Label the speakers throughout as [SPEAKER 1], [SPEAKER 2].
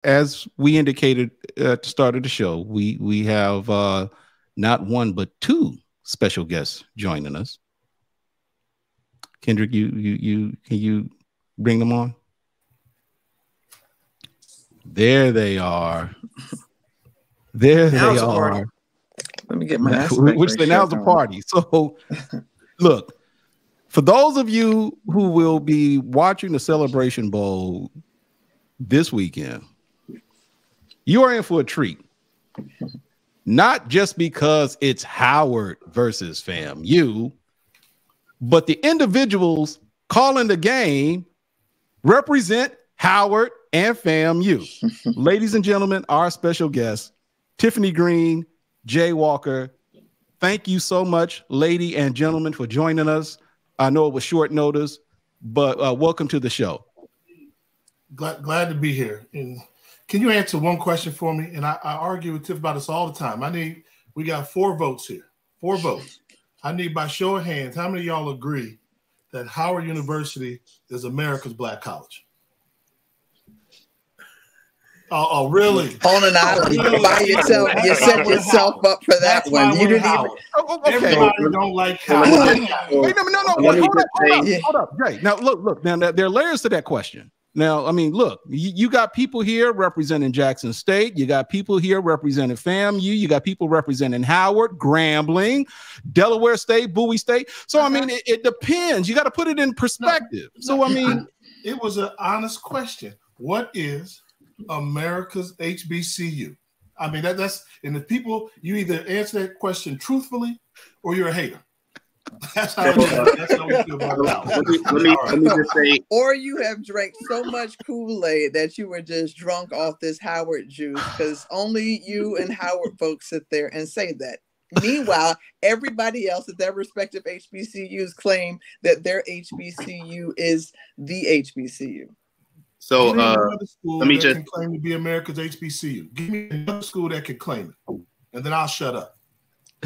[SPEAKER 1] as we indicated at the start of the show, we have not one but two special guests joining us. Kendrick, you can you bring them on? There they are. There they are.
[SPEAKER 2] Let me get my
[SPEAKER 1] which they now's the party. So look, for those of you who will be watching the Celebration Bowl this weekend, you are in for a treat. Not just because it's Howard versus FAMU, but the individuals calling the game represent Howard and FAMU. Ladies and gentlemen, our special guest, Tiffany Greene, Jay Walker. Thank you so much, lady and gentlemen, for joining us. I know it was short notice, but welcome to the show.
[SPEAKER 3] Glad to be here. And can you answer one question for me? And I argue with Tiff about this all the time. We got 4 votes here. 4 votes. I need by show of hands, how many of y'all agree that Howard University is America's black college? Oh, really?
[SPEAKER 2] On an island by yourself. You set yourself up for that one. You didn't even.
[SPEAKER 3] Okay. Everybody don't like Howard.
[SPEAKER 1] Wait, no. Hold up. Jay. Now, look. Now, there are layers to that question. Now, I mean, look, you got people here representing Jackson State. You got people here representing FAMU. You got people representing Howard, Grambling, Delaware State, Bowie State. So, I mean, it depends. You got to put it in perspective. So, I mean.
[SPEAKER 3] It was an honest question. What is America's HBCU? I mean, that's, and the people, you either answer that question truthfully or you're a hater. That's how we feel about it.
[SPEAKER 4] Let me just say,
[SPEAKER 2] or you have drank so much Kool-Aid that you were just drunk off this Howard juice, because only you and Howard folks sit there and say that. Meanwhile, everybody else at their respective HBCUs claim that their HBCU is the HBCU.
[SPEAKER 4] So let me just
[SPEAKER 3] claim to be America's HBCU. Give me another school that can claim it, and then I'll shut up.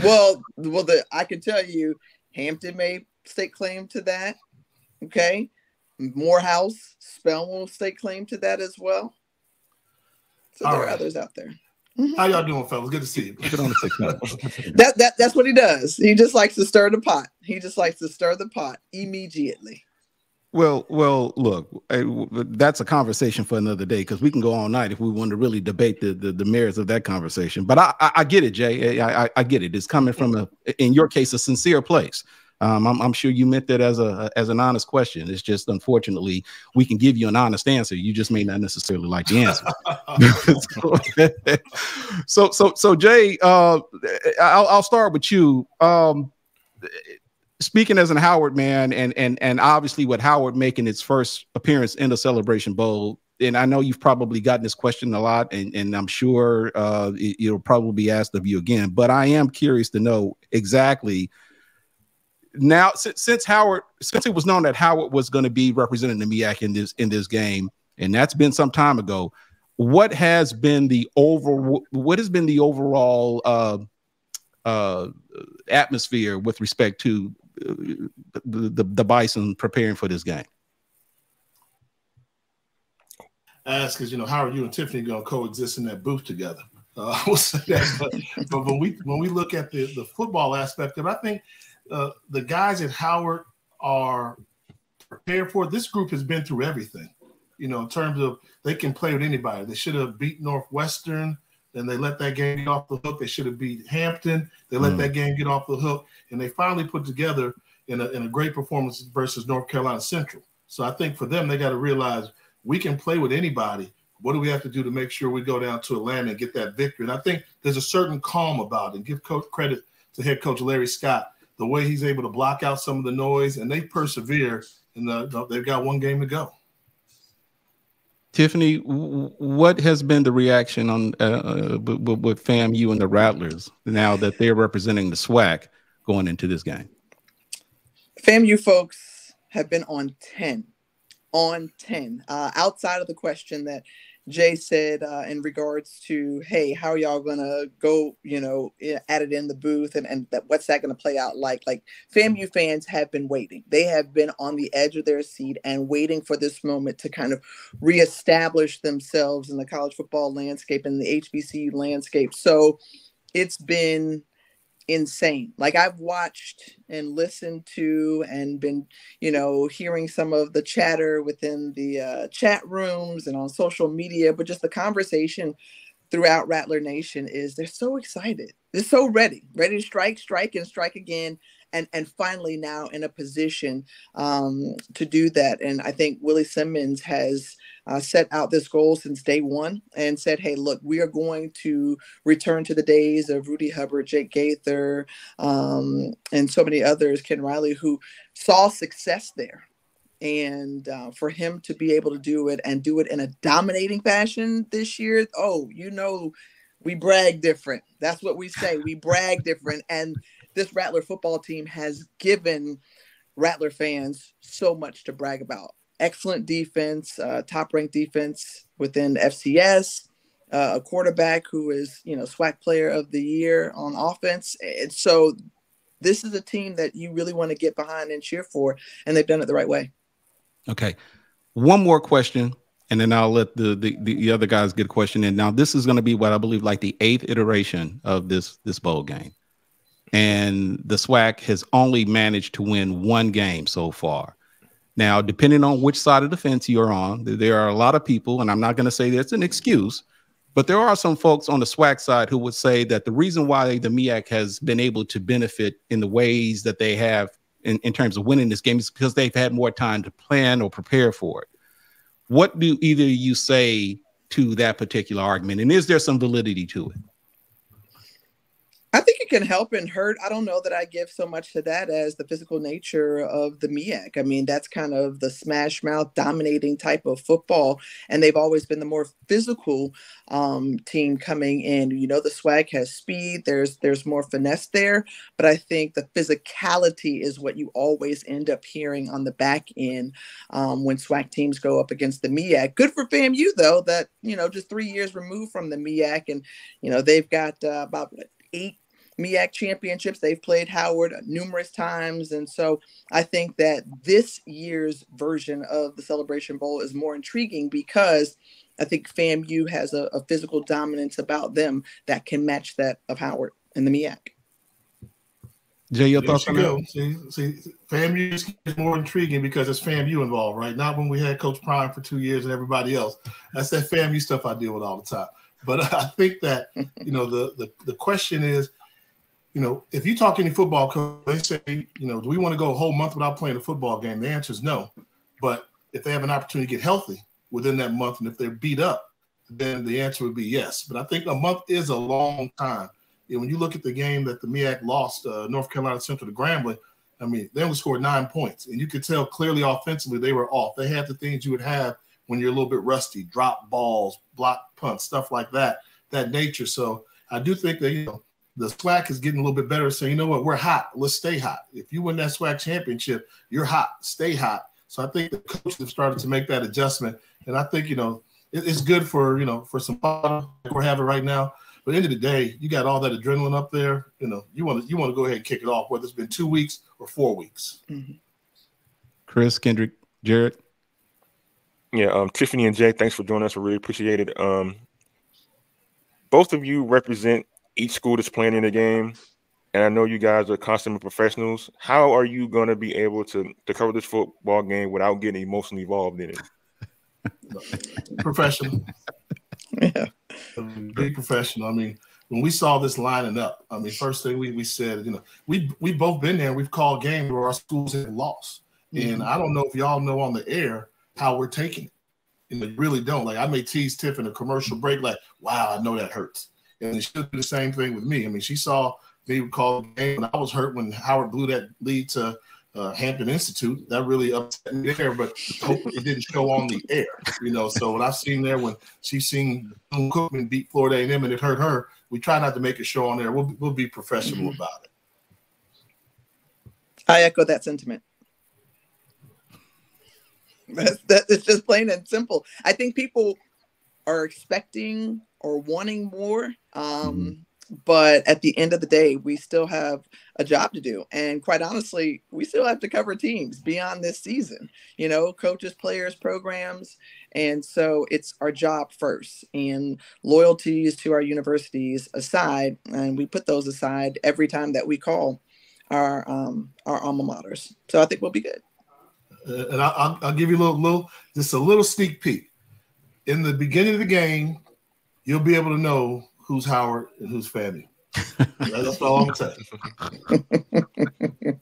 [SPEAKER 2] Well, I can tell you, Hampton may stake claim to that. Okay, Morehouse, Spelman will stake claim to that as well. So there are others out there.
[SPEAKER 3] How y'all doing, fellas? Good to see you.
[SPEAKER 1] Get on the 6 minutes.
[SPEAKER 2] That's what he does. He just likes to stir the pot. He just likes to stir the pot immediately.
[SPEAKER 1] Well, look, that's a conversation for another day, because we can go all night if we want to really debate the merits of that conversation. But I get it, Jay. I get it. It's coming from in your case, a sincere place. I'm sure you meant that as an honest question. It's just, unfortunately, we can give you an honest answer. You just may not necessarily like the answer. So Jay, I'll start with you. Speaking as a Howard man, and obviously with Howard making its first appearance in the Celebration Bowl, and I know you've probably gotten this question a lot, and I'm sure it'll probably be asked of you again, but I am curious to know exactly now, since it was known that Howard was going to be representing the MEAC in this game, and that's been some time ago, what has been the overall atmosphere with respect to the Bison preparing for this game?
[SPEAKER 3] Because Howard, you and Tiffany are going to coexist in that booth together. I will say that, but when we look at the football aspect of it, I think the guys at Howard are prepared for it. This group has been through everything, in terms of they can play with anybody. They should have beat Northwestern. Then they let that game get off the hook. They should have beat Hampton. They let that game get off the hook, and they finally put together in a great performance versus North Carolina Central. So I think for them, they got to realize we can play with anybody. What do we have to do to make sure we go down to Atlanta and get that victory? And I think there's a certain calm about it. And give credit to head coach Larry Scott, the way he's able to block out some of the noise, and they persevere, and they've got one game to go.
[SPEAKER 1] Tiffany, what has been the reaction on with FAMU and the Rattlers now that they're representing the SWAC going into this game?
[SPEAKER 2] FAMU folks have been on 10. Outside of the question that Jay said in regards to, hey, how are y'all gonna go, at it in the booth, and what's that gonna play out like? Like, FAMU fans have been waiting. They have been on the edge of their seat and waiting for this moment to kind of reestablish themselves in the college football landscape and the HBCU landscape. So it's been insane. Like, I've watched and listened to and been, hearing some of the chatter within the chat rooms and on social media, but just the conversation throughout Rattler Nation is they're so excited. They're so ready to strike and strike again. And finally now in a position to do that. And I think Willie Simmons has set out this goal since day one and said, hey, look, we are going to return to the days of Rudy Hubbard, Jake Gaither, and so many others, Ken Riley, who saw success there. And for him to be able to do it and do it in a dominating fashion this year, we brag different. That's what we say. We brag different. And this Rattler football team has given Rattler fans so much to brag about. Excellent defense, top-ranked defense within FCS, a quarterback who is, SWAC player of the year on offense. And so this is a team that you really want to get behind and cheer for, and they've done it the right way.
[SPEAKER 1] Okay. One more question, and then I'll let the other guys get a question in. Now, this is going to be what I believe like the 8th iteration of this bowl game. And the SWAC has only managed to win one game so far. Now, depending on which side of the fence you're on, there are a lot of people, and I'm not going to say that's an excuse, but there are some folks on the SWAC side who would say that the reason why the MEAC has been able to benefit in the ways that they have in terms of winning this game is because they've had more time to plan or prepare for it. What do either of you say to that particular argument? And is there some validity to it?
[SPEAKER 2] I think it can help and hurt. I don't know that I give so much to that as the physical nature of the MEAC. I mean, that's kind of the smash mouth dominating type of football. And they've always been the more physical team coming in. The SWAC has speed. There's more finesse there. But I think the physicality is what you always end up hearing on the back end when SWAC teams go up against the MEAC. Good for FAMU, though, that, just 3 years removed from the MEAC. And, they've got about 8 MEAC championships. They've played Howard numerous times. And so I think that this year's version of the Celebration Bowl is more intriguing because I think FAMU has a physical dominance about them that can match that of Howard and the MEAC.
[SPEAKER 1] Jay, your thoughts on that?
[SPEAKER 3] See, FAMU is more intriguing because it's FAMU involved, right? Not when we had Coach Prime for 2 years and everybody else. That's that FAMU stuff I deal with all the time. But I think that, the question is, if you talk to any football coach, they say, do we want to go a whole month without playing a football game? The answer is no. But if they have an opportunity to get healthy within that month, and if they're beat up, then the answer would be yes. But I think a month is a long time. When you look at the game that the MEAC lost, North Carolina Central to Grambling, I mean, they only scored 9 points. And you could tell clearly offensively they were off. They had the things you would have when you're a little bit rusty, drop balls, block punts, stuff like that nature. So I do think that, the SWAC is getting a little bit better. So, you know what? We're hot. Let's stay hot. If you win that SWAC championship, you're hot. Stay hot. So I think the coaches have started to make that adjustment. And I think, it's good for, for some fun like we're having right now. But at the end of the day, you got all that adrenaline up there. You want to go ahead and kick it off, whether it's been 2 weeks or 4 weeks.
[SPEAKER 2] Mm-hmm.
[SPEAKER 1] Chris, Kendrick, Jarrett.
[SPEAKER 5] Yeah, Tiffany and Jay, thanks for joining us. I really appreciate it. Both of you represent each school that's playing in the game, and I know you guys are consummate professionals. How are you going to be able to cover this football game without getting emotionally involved in it?
[SPEAKER 3] Professional.
[SPEAKER 2] Yeah.
[SPEAKER 3] Big professional. I mean, when we saw this lining up, I mean, first thing we said, we've both been there. We've called games where our schools have lost. Mm-hmm. And I don't know if y'all know on the air how we're taking it. You really don't. Like, I may tease Tiff in a commercial break, like, wow, I know that hurts. And she'll do the same thing with me. I mean, she saw me call the game when I was hurt when Howard blew that lead to Hampton Institute. That really upset me there, but hopefully it didn't show on the air. So what I've seen there when she's seen Cookman beat Florida A&M and it hurt her, we try not to make it show on there. We'll be professional about it.
[SPEAKER 2] I echo that sentiment. It's just plain and simple. I think people are expecting or wanting more. But at the end of the day, we still have a job to do. And quite honestly, we still have to cover teams beyond this season, you know, coaches, players, programs. And so it's our job first, and loyalties to our universities aside. And we put those aside every time that we call our alma maters. So I think we'll be good.
[SPEAKER 3] And I'll give you just a little sneak peek. In the beginning of the game, you'll be able to know who's Howard and who's FAMU. That's all I'm gonna say.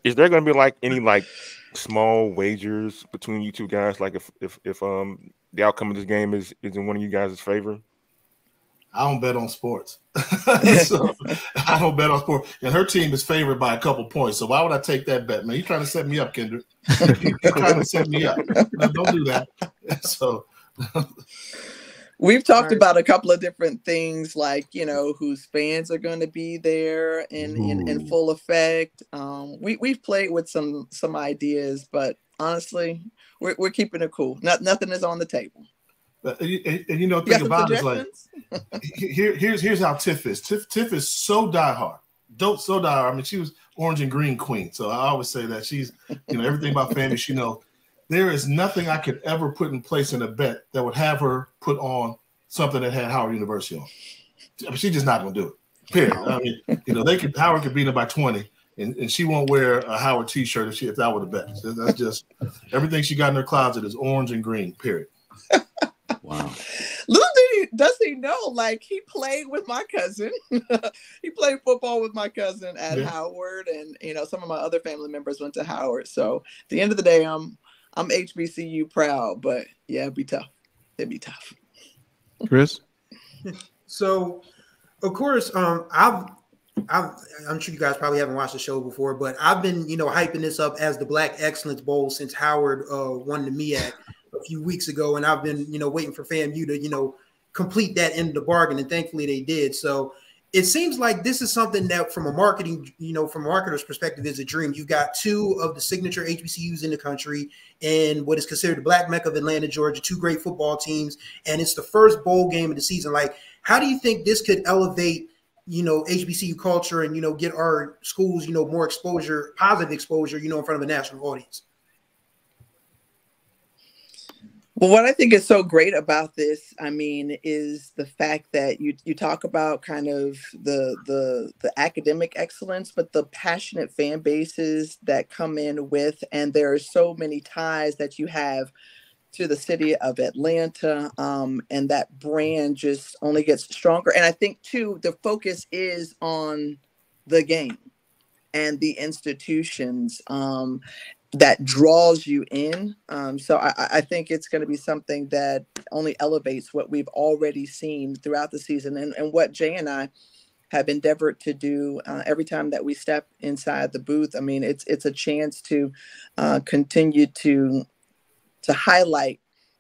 [SPEAKER 5] Is there going to be like any like small wagers between you two guys? Like if the outcome of this game is in one of you guys' favor?
[SPEAKER 3] I don't bet on sports. So, I don't bet on sports. And her team is favored by a couple points. So why would I take that bet, man? You're trying to set me up, Kendrick. You're trying to set me up. No, don't do that. So
[SPEAKER 2] we've talked about a couple of different things, like, you know, whose fans are going to be there in full effect. We've played with some ideas, but honestly, we're keeping it cool. Nothing is on the table.
[SPEAKER 3] And you know, think about it is like, here's how Tiff is. Tiff is so diehard. So diehard. I mean, she was orange and green queen. So I always say that she's, you know, everything about family she knows. There is nothing I could ever put in place in a bet that would have her put on something that had Howard University on. I mean, she's just not going to do it. Period. I mean, you know, Howard could beat her by 20, and she won't wear a Howard T-shirt if that were the bet. That's just everything she got in her closet is orange and green. Period.
[SPEAKER 2] Wow. Does he know? Like, he played with my cousin. He played football with my cousin at Howard, and you know, some of my other family members went to Howard. So at the end of the day, I'm HBCU proud, but yeah, it'd be tough. It'd be tough.
[SPEAKER 1] Chris?
[SPEAKER 6] So, of course, I'm sure you guys probably haven't watched the show before, but I've been, you know, hyping this up as the Black Excellence Bowl since Howard won the MEAC a few weeks ago, and I've been, you know, waiting for FAMU to, you know, complete that end of the bargain, and thankfully they did. So it seems like this is something that, from a marketing, you know, from a marketer's perspective, is a dream. You've got two of the signature HBCUs in the country and what is considered the Black Mecca of Atlanta, Georgia, two great football teams, and it's the first bowl game of the season. Like, how do you think this could elevate, you know, HBCU culture and, you know, get our schools, you know, more exposure, positive exposure, you know, in front of a national audience?
[SPEAKER 2] Well, what I think is so great about this, I mean, is the fact that you talk about kind of the academic excellence, but the passionate fan bases that come in with, and there are so many ties that you have to the city of Atlanta, and that brand just only gets stronger. And I think, too, the focus is on the game and the institutions that draws you in. So I think it's going to be something that only elevates what we've already seen throughout the season, and what Jay and I have endeavored to do every time that we step inside the booth. I mean, it's a chance to continue to highlight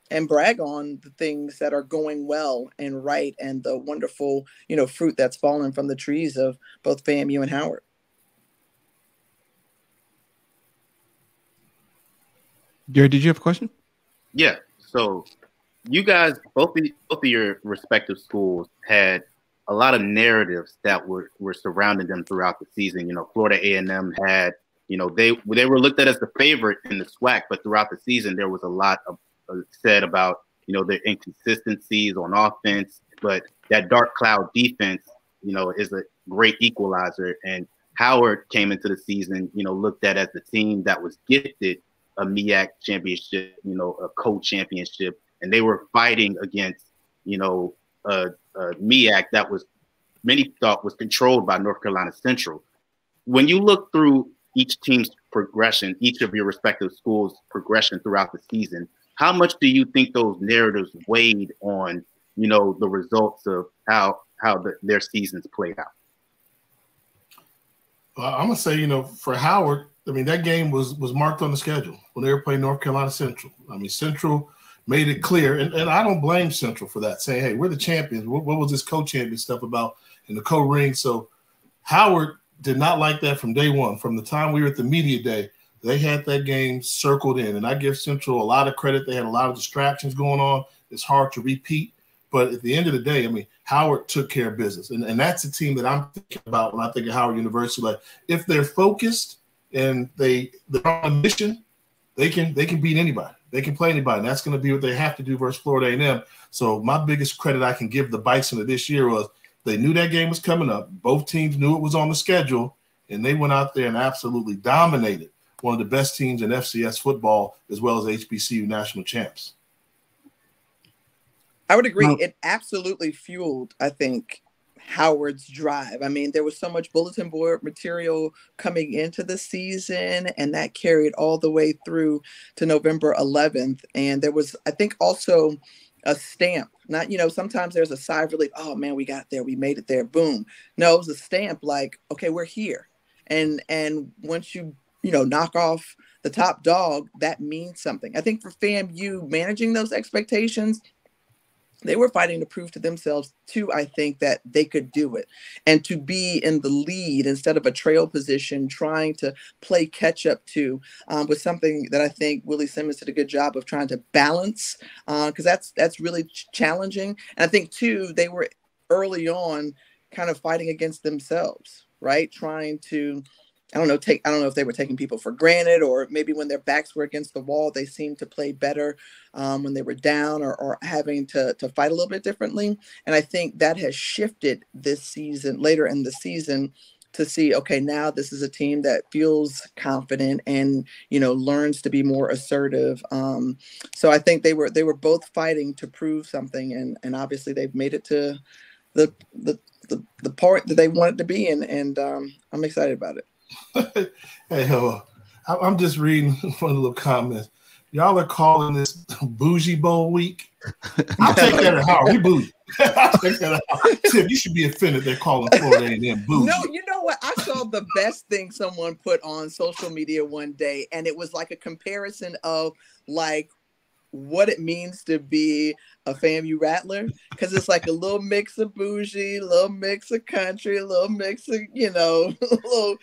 [SPEAKER 2] and brag on the things that are going well and right, and the wonderful, you know, fruit that's fallen from the trees of both FAMU and Howard.
[SPEAKER 1] Gary, did you have a question?
[SPEAKER 4] Yeah. So you guys, both of your respective schools had a lot of narratives that were surrounding them throughout the season. You know, Florida A&M had, you know, they were looked at as the favorite in the SWAC, but throughout the season there was a lot of said about, you know, their inconsistencies on offense. But that dark cloud defense, you know, is a great equalizer. And Howard came into the season, you know, looked at as the team that was gifted a MEAC championship, you know, a co-championship, and they were fighting against, you know, a MEAC that was many thought was controlled by North Carolina Central. When you look through each team's progression, each of your respective schools' progression throughout the season, how much do you think those narratives weighed on, you know, the results of how their seasons played out?
[SPEAKER 3] I'm gonna say, you know, for Howard, I mean, that game was marked on the schedule when they were playing North Carolina Central. I mean, Central made it clear, and I don't blame Central for that, saying, hey, we're the champions. What was this co-champion stuff about in the co-ring? So Howard did not like that from day one. From the time we were at the media day, they had that game circled in, and I give Central a lot of credit. They had a lot of distractions going on. It's hard to repeat. But at the end of the day, I mean, Howard took care of business. And that's the team that I'm thinking about when I think of Howard University. Like, if they're focused and they're on a mission, they can beat anybody. They can play anybody. And that's going to be what they have to do versus Florida A&M. So my biggest credit I can give the Bison of this year was they knew that game was coming up. Both teams knew it was on the schedule, and they went out there and absolutely dominated one of the best teams in FCS football as well as HBCU national champs.
[SPEAKER 2] I would agree. It absolutely fueled, I think, Howard's drive. I mean, there was so much bulletin board material coming into the season, and that carried all the way through to November 11th. And there was, I think, also a stamp. Not, sometimes there's a sigh of relief. Oh man, we got there. We made it there. Boom. No, it was a stamp like, okay, we're here. And once you knock off the top dog, that means something. I think for FAMU, managing those expectations, they were fighting to prove to themselves, too, I think, that they could do it. And to be in the lead instead of a trail position, trying to play catch up to was something that I think Willie Simmons did a good job of trying to balance, because that's really challenging. And I think, too, they were early on kind of fighting against themselves, right? Trying to, I don't know if they were taking people for granted, or maybe when their backs were against the wall, they seemed to play better when they were down or having to fight a little bit differently. And I think that has shifted this season, later in the season, to see, okay, now this is a team that feels confident and, learns to be more assertive. So I think they were both fighting to prove something, and obviously they've made it to the part that they wanted to be in, and I'm excited about it.
[SPEAKER 3] Hey, I'm just reading one of the little comments. Y'all are calling this Bougie Bowl week. I'll take that at Howard. We bougie. I'll take that at Howard. Tim, you should be offended they're calling Florida A&M bougie.
[SPEAKER 2] No, you know what? I saw the best thing someone put on social media one day, and it was like a comparison of like what it means to be a FAMU Rattler, because it's like a little mix of bougie, a little mix of country, a little mix of, a little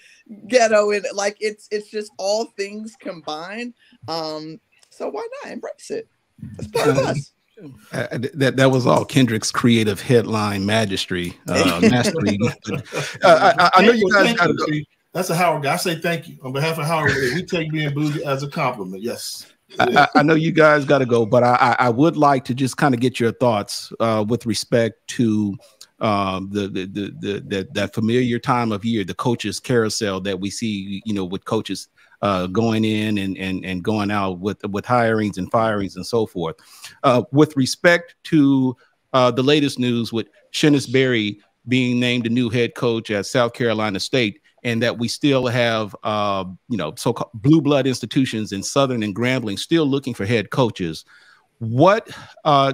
[SPEAKER 2] ghetto, and like it's just all things combined. So why not embrace it? It's part of us.
[SPEAKER 1] That was all Kendrick's creative headline mastery. I know you guys got to go.
[SPEAKER 3] That's a Howard guy. I say thank you on behalf of Howard. We take being bougie as a compliment. Yes.
[SPEAKER 1] I know you guys got to go, but I would like to just kind of get your thoughts with respect to that familiar time of year, the coaches carousel that we see, with coaches going in and going out with hirings and firings and so forth. With respect to the latest news with Shennis Berry being named the new head coach at South Carolina State, and that we still have, so-called blue blood institutions in Southern and Grambling still looking for head coaches. What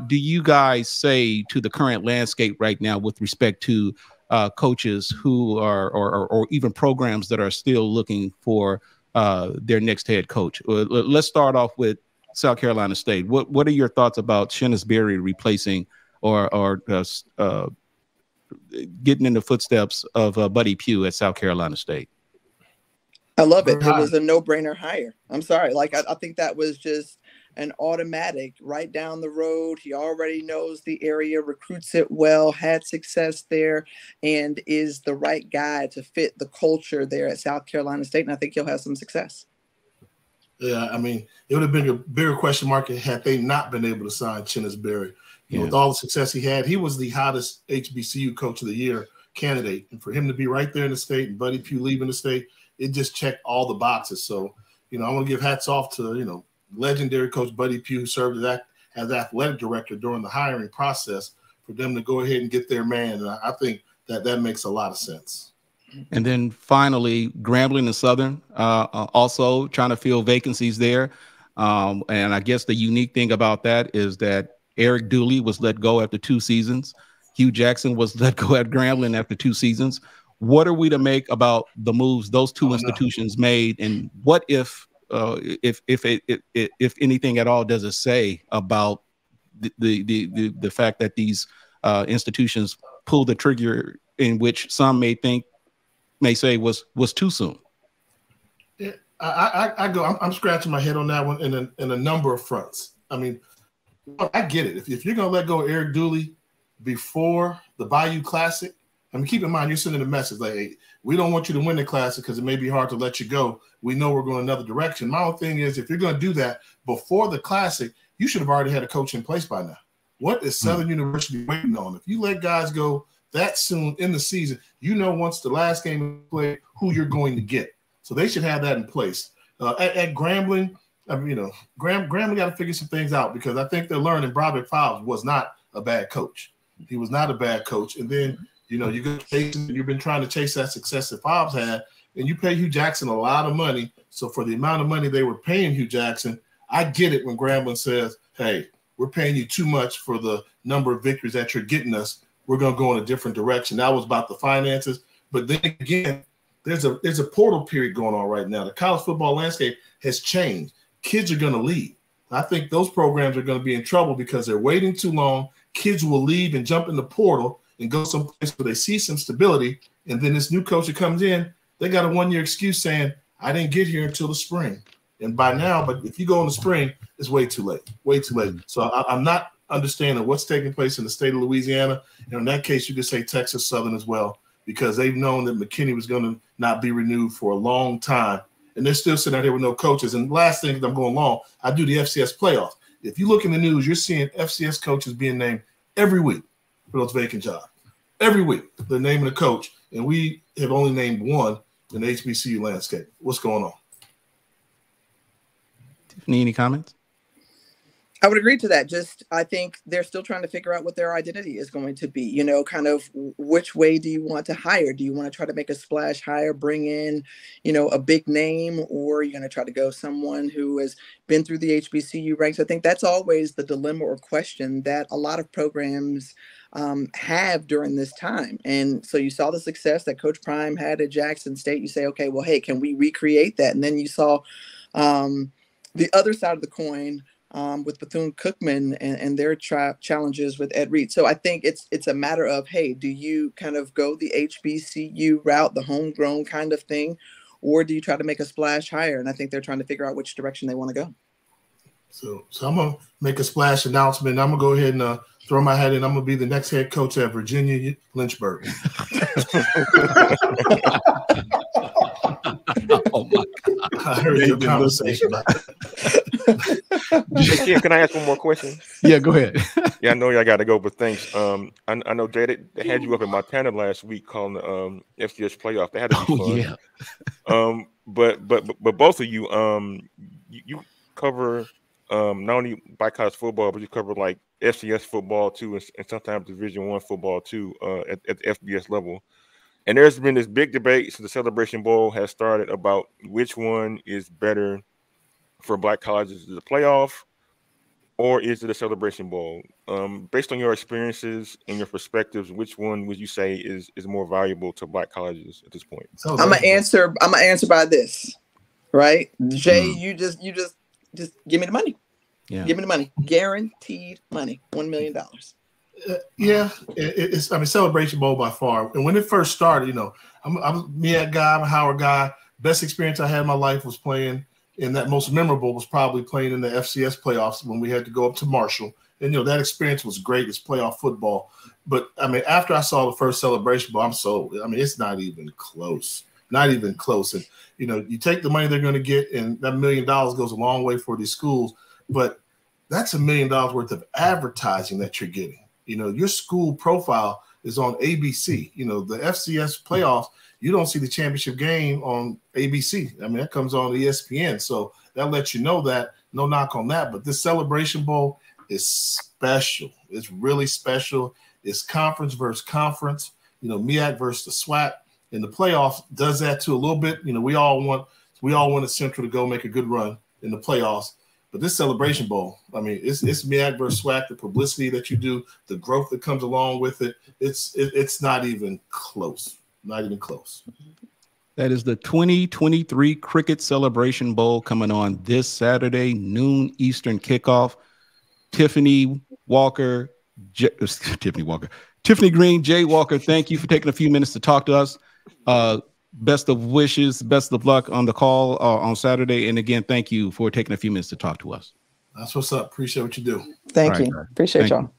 [SPEAKER 1] do you guys say to the current landscape right now with respect to coaches who are, or even programs that are still looking for their next head coach? Let's start off with South Carolina State. What are your thoughts about Shennis Berry replacing or getting in the footsteps of Buddy Pugh at South Carolina State?
[SPEAKER 2] I love it. It was a no-brainer hire. I'm sorry. Like, I think that was just an automatic right down the road. He already knows the area, recruits it well, had success there, and is the right guy to fit the culture there at South Carolina State. And I think he'll have some success.
[SPEAKER 3] Yeah, I mean, it would have been a bigger question mark had they not been able to sign Shennis Berry. With all the success he had, he was the hottest HBCU Coach of the Year candidate. And for him to be right there in the state and Buddy Pugh leaving the state, it just checked all the boxes. So, I want to give hats off to, legendary Coach Buddy Pugh, who served as athletic director during the hiring process, for them to go ahead and get their man. And I think that makes a lot of sense.
[SPEAKER 1] And then finally, Grambling and Southern also trying to fill vacancies there. And I guess the unique thing about that is that Eric Dooley was let go after 2 seasons. Hugh Jackson was let go at Grambling after 2 seasons. What are we to make about the moves those two institutions made? And what if anything at all does it say about the fact that these institutions pulled the trigger in which some may say was too soon?
[SPEAKER 3] Yeah, I'm scratching my head on that one in a number of fronts. I mean, I get it. If you're going to let go of Eric Dooley before the Bayou Classic. I mean, keep in mind, you're sending a message like, hey, we don't want you to win the Classic because it may be hard to let you go. We know we're going another direction. My own thing is, if you're going to do that before the Classic, you should have already had a coach in place by now. What is Southern University waiting on? If you let guys go that soon in the season, you know once the last game is played who you're going to get. So they should have that in place. At Grambling, I mean, Grambling got to figure some things out because I think they're learning Broderick Fowles was not a bad coach. He was not a bad coach. And then, you've been trying to chase that success that Fowles had, and you pay Hugh Jackson a lot of money. So for the amount of money they were paying Hugh Jackson, I get it when Grambling says, hey, we're paying you too much for the number of victories that you're getting us. We're going to go in a different direction. That was about the finances. But then again, there's a portal period going on right now. The college football landscape has changed. Kids are going to leave. I think those programs are going to be in trouble because they're waiting too long. Kids will leave and jump in the portal and go someplace where they see some stability. And then this new coach that comes in, they got a one-year excuse saying, I didn't get here until the spring. And by now, but if you go in the spring, it's way too late, way too late. So I'm not understanding what's taking place in the state of Louisiana. And in that case, you could say Texas Southern as well, because they've known that McKinney was going to not be renewed for a long time. And they're still sitting out here with no coaches. And last thing, I'm going long, I do the FCS playoffs. If you look in the news, you're seeing FCS coaches being named every week for those vacant jobs. Every week, they're naming a coach, and we have only named one in the HBCU landscape. What's going on?
[SPEAKER 1] Tiffany, any comments?
[SPEAKER 2] I would agree to that. I think they're still trying to figure out what their identity is going to be, kind of which way do you want to hire? Do you want to try to make a splash hire, bring in, a big name, or are you going to try to go someone who has been through the HBCU ranks? I think that's always the dilemma or question that a lot of programs have during this time. And so you saw the success that Coach Prime had at Jackson State. You say, okay, well, hey, can we recreate that? And then you saw the other side of the coin with Bethune-Cookman and their challenges with Ed Reed. So I think it's a matter of, hey, do you kind of go the HBCU route, the homegrown kind of thing, or do you try to make a splash hire? And I think they're trying to figure out which direction they want to go.
[SPEAKER 3] So I'm going to make a splash announcement. I'm going to go ahead and throw my hat in. I'm going to be the next head coach at Virginia Lynchburg.
[SPEAKER 1] Oh, my God.
[SPEAKER 3] I heard your conversation about
[SPEAKER 5] Hey, Ken, can I ask one more question?
[SPEAKER 1] Yeah, go ahead.
[SPEAKER 5] Yeah, I know y'all got to go, but thanks. I know they had you up in Montana last week calling the FCS playoff. They had to be fun.
[SPEAKER 1] Yeah.
[SPEAKER 5] But both of you, you cover not only by college football, but you cover like FCS football too, and sometimes Division I football too at the FBS level. And there's been this big debate since the Celebration Bowl has started about which one is better for Black colleges, is it the playoff or is it a Celebration Bowl? Based on your experiences and your perspectives, which one would you say is more valuable to Black colleges at this point?
[SPEAKER 2] I'm gonna answer by this, right? Jay, you just give me the money.
[SPEAKER 1] Yeah.
[SPEAKER 2] Give me the money. Guaranteed money. $1 million.
[SPEAKER 3] Yeah, it's Celebration Bowl by far. And when it first started, I'm a MEAC guy, I'm a Howard guy. Best experience I had in my life was playing, and that most memorable was probably playing in the FCS playoffs when we had to go up to Marshall. And that experience was great. It's playoff football. But after I saw the first Celebration Bowl, I'm sold. It's not even close. Not even close. And you take the money they're going to get, and that $1 million goes a long way for these schools. But that's $1 million worth of advertising that you're getting. Your school profile is on ABC. The FCS playoffs, you don't see the championship game on ABC. That comes on ESPN. So that lets you know that. No knock on that. But this Celebration Bowl is special. It's really special. It's conference versus conference. MEAC versus the SWAC. And the playoffs does that too a little bit. We all want a Central to go make a good run in the playoffs. But this Celebration Bowl, it's MEAC versus SWAC, the publicity that you do, the growth that comes along with it. It's not even close. Not even close.
[SPEAKER 1] That is the 2023 Cricket Celebration Bowl coming on this Saturday, noon Eastern kickoff. Tiffany Greene, Jay Walker, thank you for taking a few minutes to talk to us. Best of wishes, best of luck on the call on Saturday. And again, thank you for taking a few minutes to talk to us.
[SPEAKER 3] That's what's up. Appreciate what you do.
[SPEAKER 2] Thank you. Appreciate y'all.